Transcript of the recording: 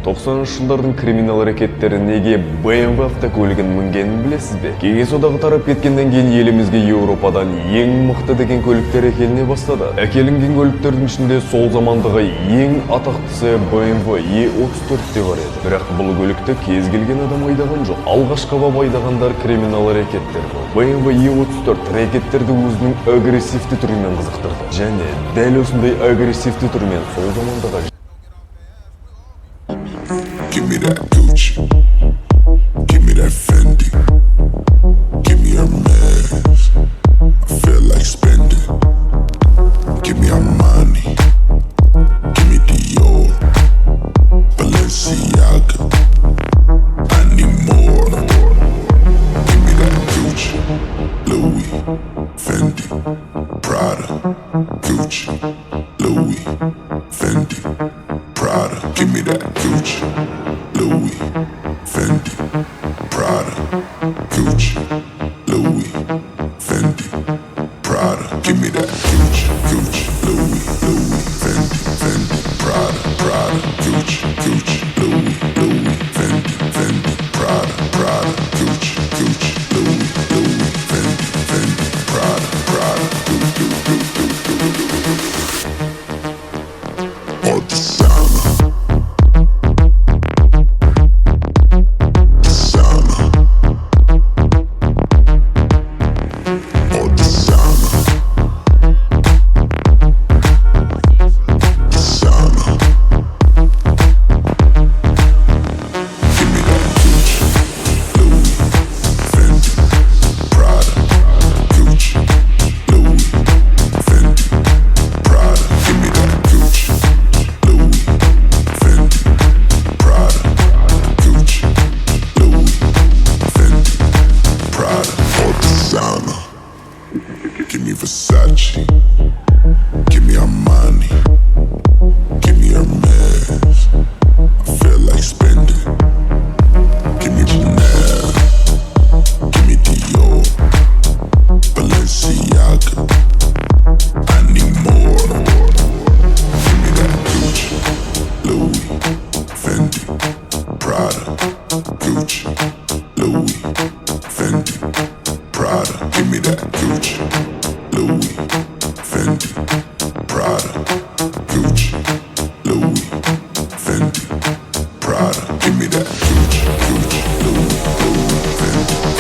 90-жылдардың криминал әрекеттері неге BMW автокөлігін мінгенін білесіз бе? Кеңес одағы тарап кеткенден кейін елімізге Еуропадан ең мықты деген көліктер әкеліне бастады. Әкелінген көліктердің ішінде сол замандағы ең атақтысы BMW E34 те бар еді. Бірақ бұл көлікті кез келген адам айдаған жоқ. Алғашқы айдағандар криминал әрекеттер болды. BMW E34 әрекеттерді өзінің агрессивті түрімен қызықтырды. Және дәл осындай агрессивті түрімен сол замандағы Give me that Gucci, give me that Fendi, give me Hermes, I feel like spending. Give me Armani, give me Dior, Balenciaga, I need more. Give me that Gucci, Louis, Fendi, Prada, Gucci, Louis, Fendi, Prada. Give me that Gucci, Louis, Fendi, Prada, Gucci, Louis, Fendi, Prada. Give me that Gucci, Gucci, Louis, Fendi, Fendi, Prada, Prada, Gucci, Gucci, Louis, Fendi, Fendi, Prada, Prada, Gucci, Gucci, Louis, Fendi, Fendi, Prada, Prada. All designer. Give me Versace, give me Armani, give me Hermes, I feel like spending. Give me Chanel, give me Dior, Balenciaga, I need more. Give me that Gucci, Louis, Fendi, Prada, Gucci, Louis, Fendi, Prada. Give me that Gucci, Louis, Fendi, Prada, Gucci, Louis, Fendi, Prada. Give me that Gucci, Gucci, Louis, Fendi.